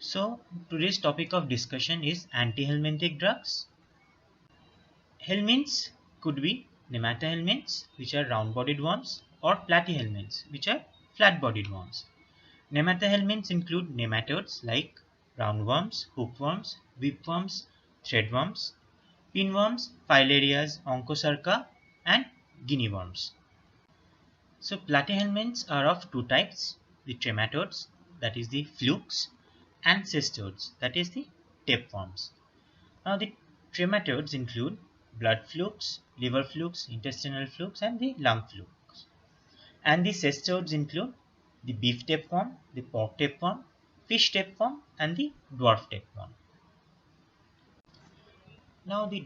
So today's topic of discussion is antihelminthic drugs. Helminths could be nematohelminths, which are round-bodied worms, or platyhelminths, which are flat-bodied worms. Nematohelminths include nematodes like roundworms, hookworms, whipworms, threadworms, pinworms, filarias, onchocerca, and guinea worms. So platyhelminths are of two types: the trematodes, that is the flukes, and cestodes, that is the tapeworms. Now the trematodes include blood flukes, liver flukes, intestinal flukes, and the lung flukes. And the cestodes include the beef tapeworm, the pork tapeworm, fish tapeworm, and the dwarf tapeworm. Now to be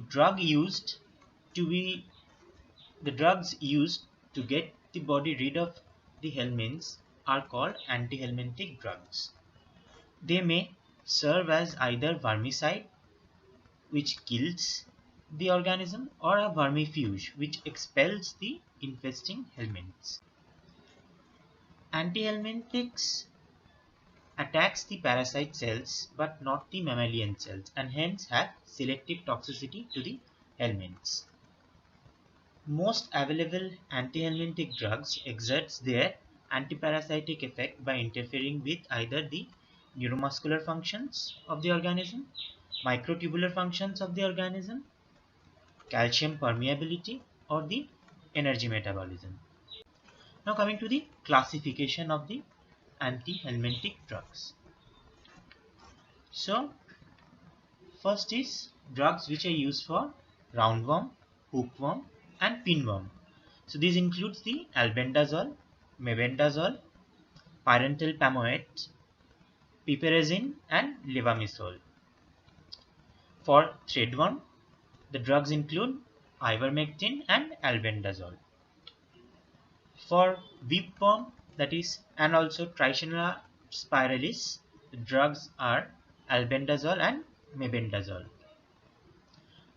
the drugs used to get the body rid of the helminths are called antihelminthic drugs. They may serve as either vermicide, which kills the organism, or a vermifuge, which expels the infesting helminths. Antihelminthics attacks the parasite cells but not the mammalian cells, and hence have selective toxicity to the helminths. Most available antihelminthic drugs exerts their antiparasitic effect by interfering with either the neuromuscular functions of the organism, microtubular functions of the organism, calcium permeability, or the energy metabolism. Now coming to the classification of the antihelminthic drugs. So first is drugs which are used for roundworm, hookworm, and pinworm. So these includes the albendazole, mebendazole, pyrantel pamoate, piperazine, and levamisole. For threadworm, the drugs include ivermectin and albendazole. For whipworm, that is, and also Trichinella spiralis, the drugs are albendazole and mebendazole.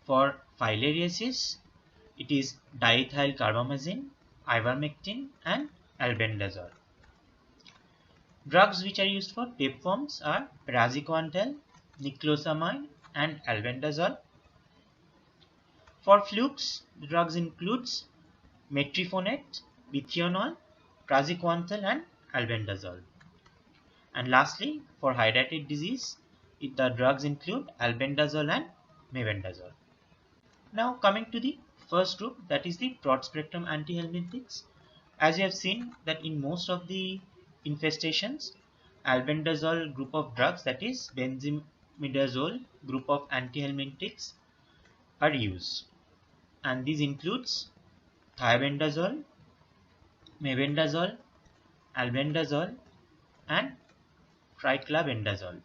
For filariasis, it is diethyl carbamazine, ivermectin, and albendazole. Drugs which are used for tapeworms are praziquantel, niclosamide, and albendazole. For flukes, the drugs includes metrifonate, bithionol, praziquantel, and albendazole. And lastly, for hydrated disease, the drugs include albendazole and mebendazole. Now coming to the first group, that is the broad spectrum antihelminthics. As you have seen that in most of the infestations, albendazole group of drugs, that is benzimidazole group of antihelminthics, are used, and these includes thiabendazole, mebendazole, albendazole, and triclabendazole.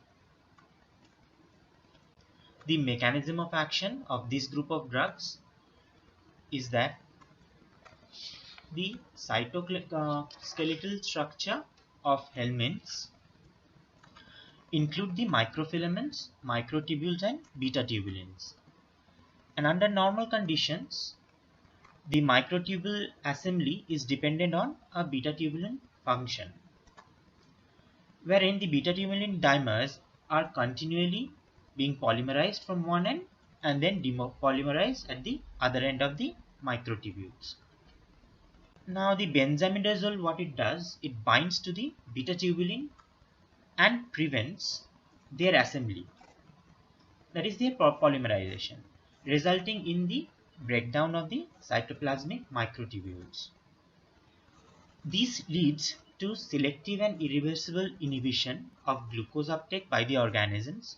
The mechanism of action of this group of drugs is that the cytoskeletal structure of helminths include the microfilaments, microtubules, and beta tubulins. And under normal conditions, the microtubule assembly is dependent on a beta tubulin function, wherein the beta tubulin dimers are continually being polymerized from one end and then depolymerized at the other end of the microtubules. Now the benzimidazole, what it does, it binds to the beta tubulin and prevents their assembly, that is their polymerization, resulting in the breakdown of the cytoplasmic microtubules. This leads to selective and irreversible inhibition of glucose uptake by the organisms,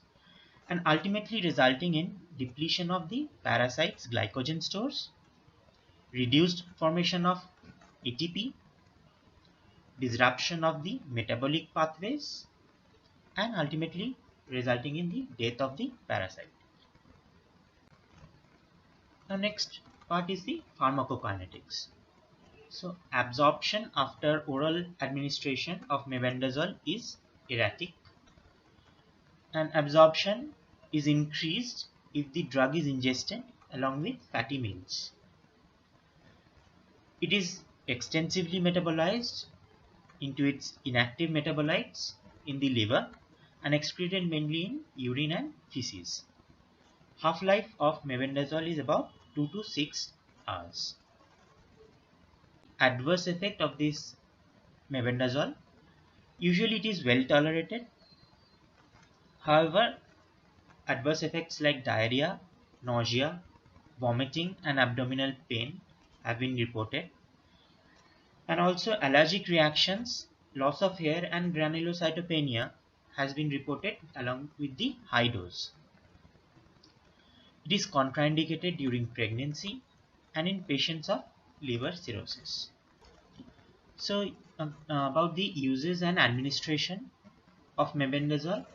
and ultimately resulting in depletion of the parasite's glycogen stores, reduced formation of ATP, disruption of the metabolic pathways, and ultimately resulting in the death of the parasite. Now next part is the pharmacokinetics. So absorption after oral administration of mebendazole is erratic, and absorption is increased if the drug is ingested along with fatty meals. It is extensively metabolized into its inactive metabolites in the liver, and excreted mainly in urine and feces. Half-life of mebendazole is about 2 to 6 hours. Adverse effect of this mebendazole, usually it is well tolerated. However, adverse effects like diarrhea, nausea, vomiting and abdominal pain have been reported, and also allergic reactions, loss of hair and granulocytopenia has been reported along with the high dose. It is contraindicated during pregnancy and in patients of liver cirrhosis. So about the uses and administration of mebendazole.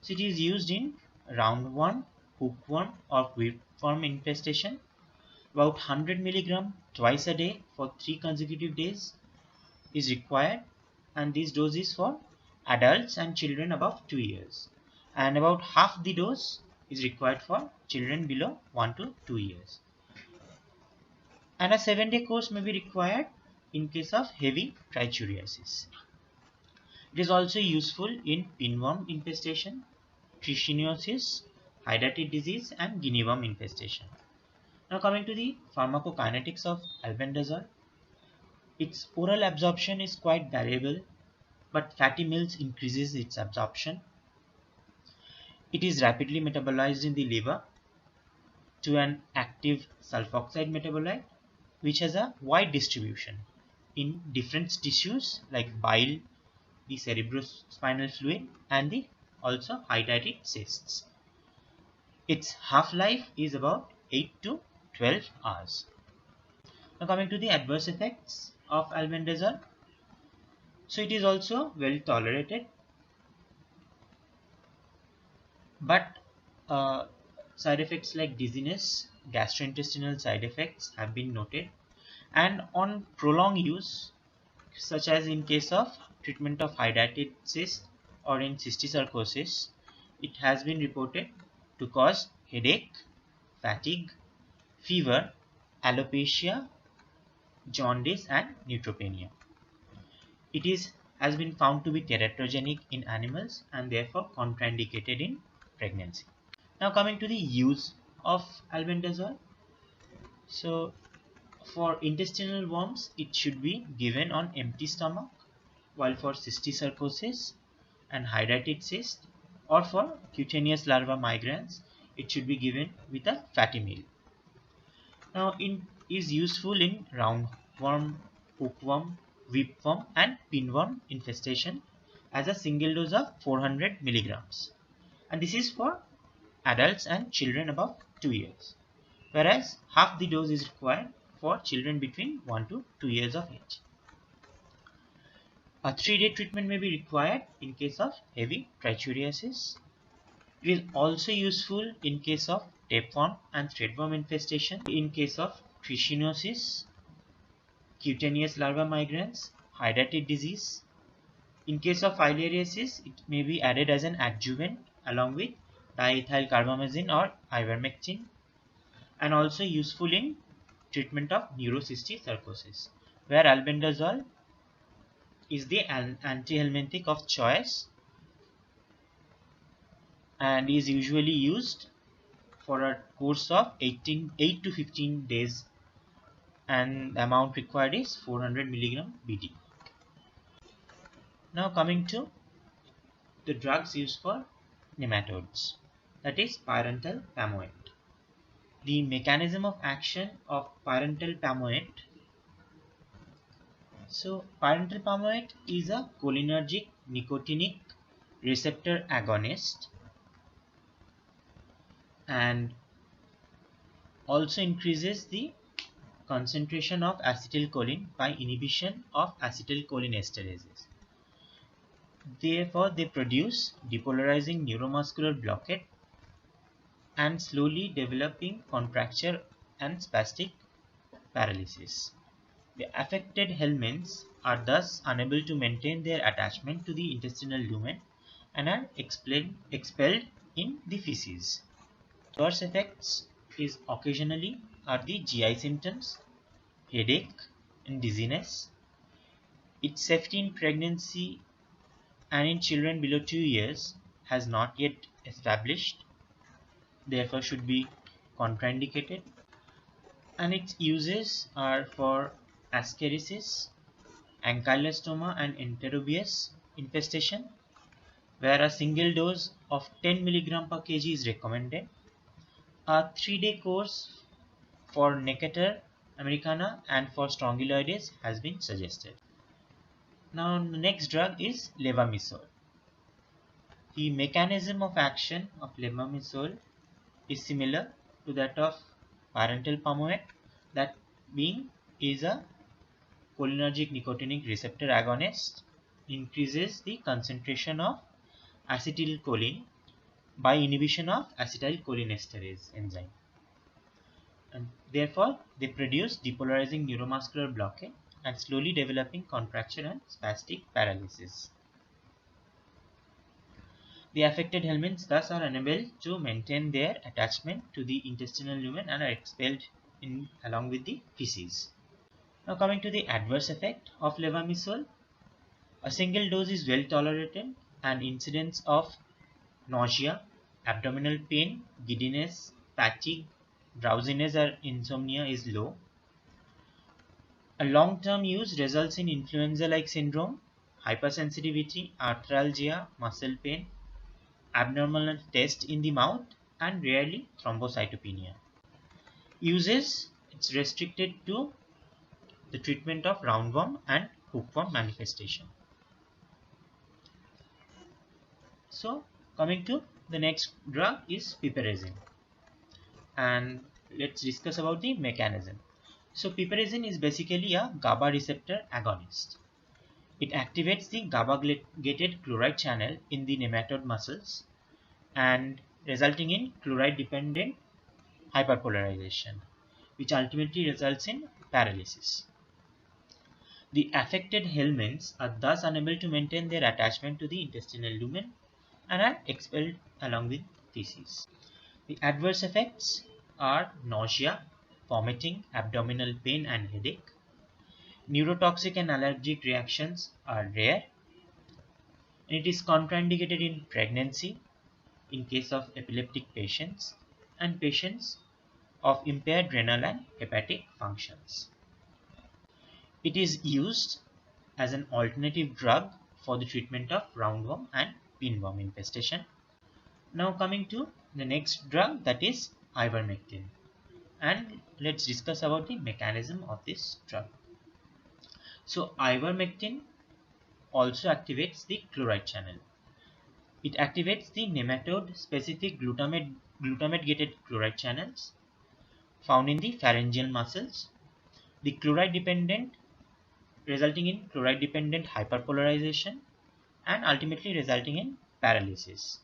So it is used in roundworm, hookworm or whipworm infestation. About 100 mg twice a day for 3 consecutive days is required, and this dose is for adults and children above 2 years, and about half the dose is required for children below 1 to 2 years. And a 7-day course may be required in case of heavy trichuriasis. It is also useful in pinworm infestation, trichinosis, hydatid disease and guinea worm infestation. Now coming to the pharmacokinetics of albendazole. Its oral absorption is quite variable, but fatty meals increases its absorption. It is rapidly metabolized in the liver to an active sulfoxide metabolite, which has a wide distribution in different tissues like bile, the cerebrospinal fluid and the also hydatid cysts. Its half-life is about 8 to 12 hours. Now coming to the adverse effects of albendazole. So it is also well tolerated, but side effects like dizziness, gastrointestinal side effects have been noted, and on prolonged use, such as in case of treatment of hydatid cyst or in cysticercosis, it has been reported to cause headache, fatigue, fever, alopecia, jaundice and neutropenia. It has been found to be teratogenic in animals and therefore contraindicated in pregnancy. Now coming to the use of albendazole. So for intestinal worms, it should be given on empty stomach, while for cysticercosis and hydatid cyst or for cutaneous larva migrans, it should be given with a fatty meal. Now it is useful in roundworm, hookworm, whipworm and pinworm infestation as a single dose of 400 milligrams, and this is for adults and children above 2 years, whereas half the dose is required for children between 1 to 2 years of age. A 3-day treatment may be required in case of heavy trichuriasis. It is also useful in case of tapeworm and threadworm infestation, in case of trichinosis, cutaneous larva migrans, hydatid disease. In case of filariasis, it may be added as an adjuvant along with diethyl carbamazine or ivermectin, and also useful in treatment of neurocysticercosis, where albendazole is the antihelminthic of choice and is usually used for a course of 8 to 15 days, and the amount required is 400 mg BD. Now coming to the drugs used for nematodes, that is pyrantel pamoate. The mechanism of action of pyrantel pamoate. So pyrantel pamoate is a cholinergic nicotinic receptor agonist and also increases the concentration of acetylcholine by inhibition of acetylcholinesterases. Therefore, they produce depolarizing neuromuscular blockade and slowly developing contracture and spastic paralysis. The affected helminths are thus unable to maintain their attachment to the intestinal lumen and are expelled in the feces. Adverse effects is occasionally are the GI symptoms, headache and dizziness. Its safety in pregnancy and in children below 2 years has not yet established, therefore should be contraindicated, and its uses are for ascariasis, ankylostoma and enterobius infestation, where a single dose of 10 mg per kg is recommended. A 3-day course for Necator americana and for strongyloides has been suggested. Now the next drug is levamisole. The mechanism of action of levamisole is similar to that of parental pamoate, that being is a cholinergic nicotinic receptor agonist, increases the concentration of acetylcholine by inhibition of acetylcholinesterase enzyme, and therefore they produce depolarizing neuromuscular blockade and slowly developing contraction and spastic paralysis. The affected helminths thus are unable to maintain their attachment to the intestinal lumen and are expelled along with the feces. Now coming to the adverse effect of levamisole, a single dose is well tolerated and incidence of nausea, abdominal pain, giddiness, fatigue, drowsiness or insomnia is low. A long-term use results in influenza-like syndrome, hypersensitivity, arthralgia, muscle pain, abnormal taste in the mouth, and rarely thrombocytopenia. Uses, it's restricted to the treatment of roundworm and hookworm manifestation. So coming to the next drug is piperazine, and let's discuss about the mechanism. So piperazine is basically a GABA receptor agonist. It activates the GABA-gated chloride channel in the nematode muscles and resulting in chloride-dependent hyperpolarization, which ultimately results in paralysis. The affected helminths are thus unable to maintain their attachment to the intestinal lumen and are expelled along with feces. The adverse effects are nausea, vomiting, abdominal pain and headache. Neurotoxic and allergic reactions are rare, and it is contraindicated in pregnancy, in case of epileptic patients, and patients of impaired renal and hepatic functions. It is used as an alternative drug for the treatment of roundworm and pinworm infestation. Now coming to the next drug, that is ivermectin, and let's discuss about the mechanism of this drug. So ivermectin also activates the chloride channel. It activates the nematode specific glutamate gated chloride channels found in the pharyngeal muscles. The chloride dependent, resulting in chloride dependent hyperpolarization and ultimately resulting in paralysis.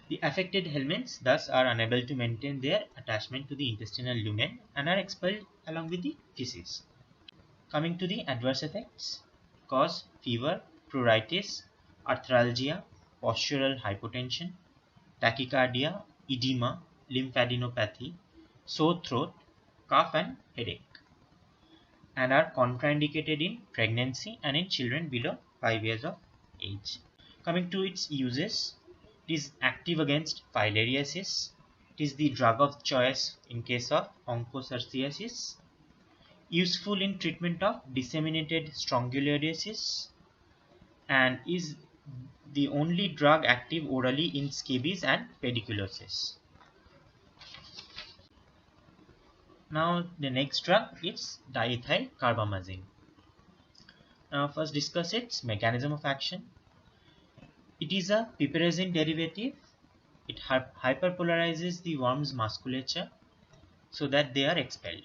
The affected helminths thus are unable to maintain their attachment to the intestinal lumen and are expelled along with the feces. Coming to the adverse effects, cause fever, pruritus, arthralgia, postural hypotension, tachycardia, edema, lymphadenopathy, sore throat, cough and headache, and are contraindicated in pregnancy and in children below 5 years of age. Coming to its uses, it is active against filariasis. It is the drug of choice in case of onchocerciasis. Useful in treatment of disseminated strongyloidosis, and is the only drug active orally in scabies and pediculosis. Now the next drug is diethyl carbamazine. Now first discuss its mechanism of action. It is a piperazine derivative. It hyperpolarizes the worm's musculature so that they are expelled.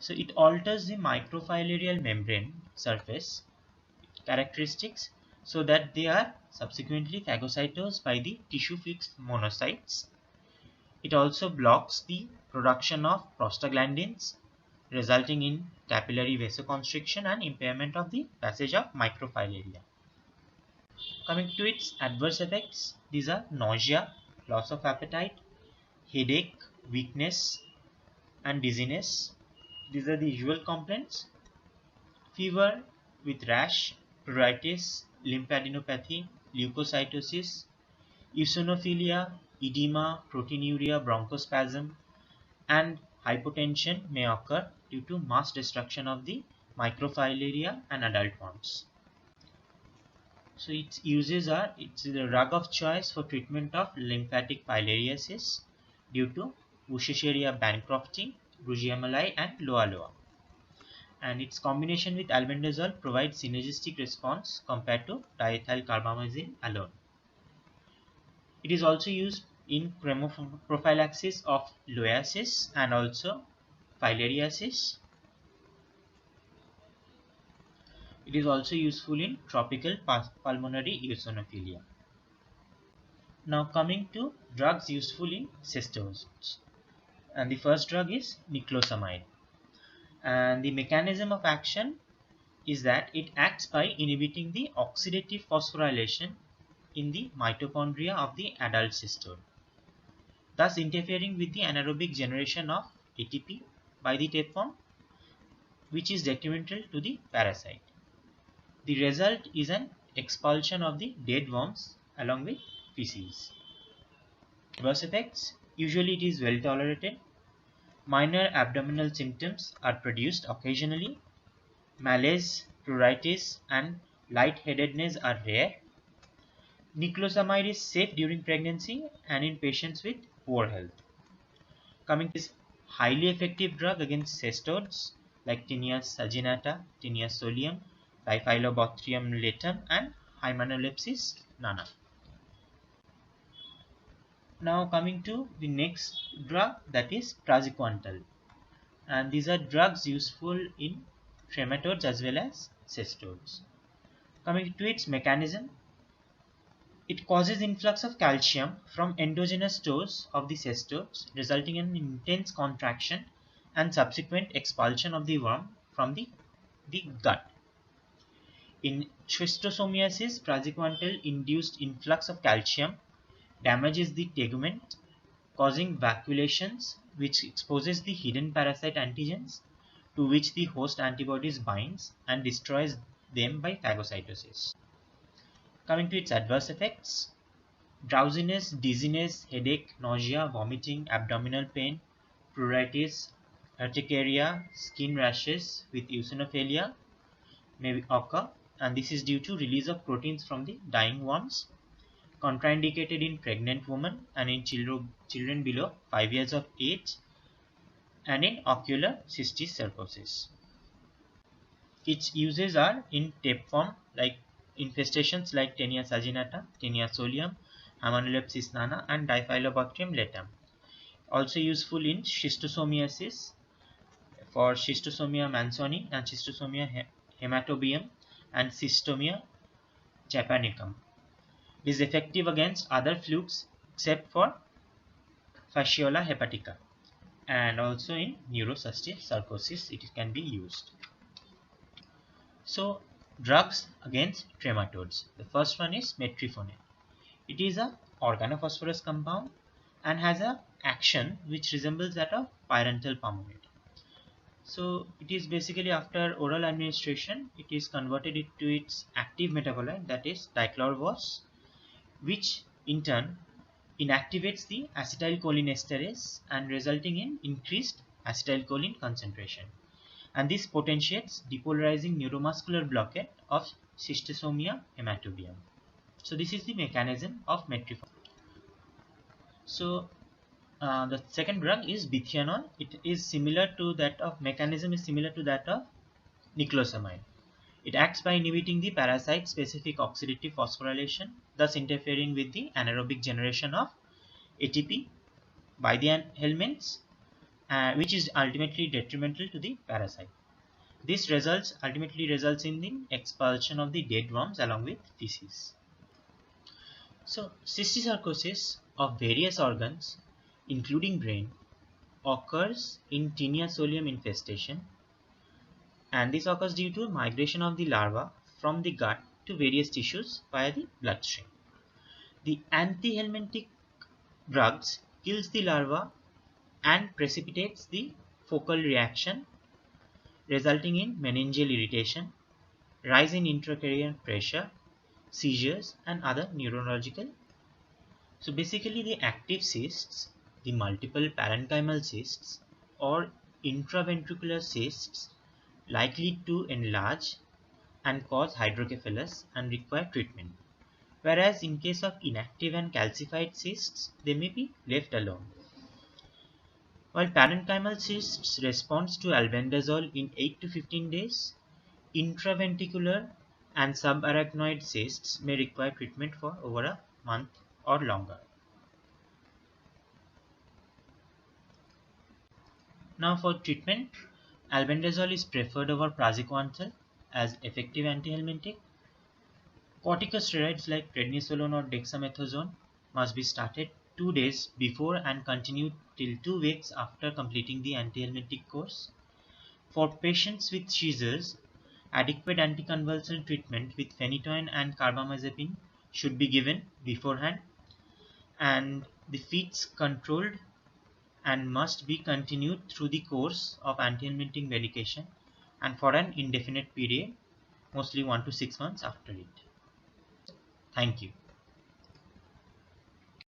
So it alters the microfilarial membrane surface characteristics so that they are subsequently phagocytosed by the tissue fixed monocytes. It also blocks the production of prostaglandins, resulting in capillary vasoconstriction and impairment of the passage of microfilaria. Coming to its adverse effects, these are nausea, loss of appetite, headache, weakness and dizziness. These are the usual complaints. Fever with rash, pruritus, lymphadenopathy, leukocytosis, eosinophilia, edema, proteinuria, bronchospasm, and hypotension may occur due to mass destruction of the microfilaria and adult worms. So its uses are, it's the drug of choice for treatment of lymphatic filariasis due to Wuchereria bancrofti, Brugia malai, and Loa loa. And its combination with albendazole provides synergistic response compared to diethyl carbamazine alone. It is also used in prophylaxis of loiasis and also filariasis. It is also useful in tropical pulmonary eosinophilia. Now coming to drugs useful in cystosis. And the first drug is niclosamide. And the mechanism of action is that it acts by inhibiting the oxidative phosphorylation in the mitochondria of the adult cystode, thus interfering with the anaerobic generation of ATP by the tapeworm, which is detrimental to the parasite. The result is an expulsion of the dead worms along with feces. Adverse effects: usually it is well tolerated. Minor abdominal symptoms are produced occasionally. Malaise, pruritus, and lightheadedness are rare. Niclosamide is safe during pregnancy and in patients with poor health. Coming to this highly effective drug against cestodes like Tinea saginata, Tinea solium, Diphyllobothrium latum, and Hymenopsis nana. Now coming to the next drug, that is praziquantel, and these are drugs useful in trematodes as well as cestodes. Coming to its mechanism, it causes influx of calcium from endogenous stores of the cestodes, resulting in intense contraction and subsequent expulsion of the worm from the gut. In schistosomiasis, praziquantel induced influx of calcium damages the tegument, causing vacuolations, which exposes the hidden parasite antigens to which the host antibodies binds and destroys them by phagocytosis. Coming to its adverse effects: drowsiness, dizziness, headache, nausea, vomiting, abdominal pain, pruritus, urticaria, skin rashes with eosinophilia may occur, and this is due to release of proteins from the dying worms. Contraindicated in pregnant women and in children below 5 years of age, and in ocular cysticercosis. Its uses are in tapeworm like infestations like Tinea saginata, Tinea solium, Hymenopsis nana, and Diphyllobothrium latum. Also useful in schistosomiasis for Schistosomia mansoni and Schistosomia hematobium and Schistosomia japonicum. It is effective against other flukes except for Fasciola hepatica, and also in neurocysticercosis it can be used. So drugs against trematodes. The first one is metryphonin. It is a organophosphorus compound and has a action which resembles that of pyrantel palmate. So it is basically after oral administration, it is converted into its active metabolite, that is dichlorvos, which in turn inactivates the acetylcholinesterase and resulting in increased acetylcholine concentration. And this potentiates depolarizing neuromuscular blockade of Schistosomia hematobium. So this is the mechanism of metryphonin. So the second drug is bithianol. It is similar to that of mechanism is similar to that of niclosamide. It acts by inhibiting the parasite specific oxidative phosphorylation, thus interfering with the anaerobic generation of ATP by the helminths, which is ultimately detrimental to the parasite. This ultimately results in the expulsion of the dead worms along with feces. So cysticercosis of various organs, including brain, occurs in Tinea solium infestation, and this occurs due to migration of the larva from the gut to various tissues via the bloodstream. The antihelminthic drugs kills the larva and precipitates the focal reaction, resulting in meningeal irritation, rise in intracranial pressure, seizures, and other neurological. So basically the active cysts, the multiple parenchymal cysts or intraventricular cysts likely to enlarge and cause hydrocephalus and require treatment. Whereas in case of inactive and calcified cysts, they may be left alone. While parenchymal cysts responds to albendazole in 8 to 15 days, intraventricular and subarachnoid cysts may require treatment for over a month or longer. Now for treatment, albendazole is preferred over praziquantel as effective antihelmintic. Corticosteroids like prednisolone or dexamethasone must be started 2 days before and continued till 2 weeks after completing the antihelmintic course. For patients with seizures, adequate anticonvulsant treatment with phenytoin and carbamazepine should be given beforehand, and the fits controlled and must be continued through the course of antihelmintic medication and for an indefinite period, mostly 1 to 6 months after it. Thank you.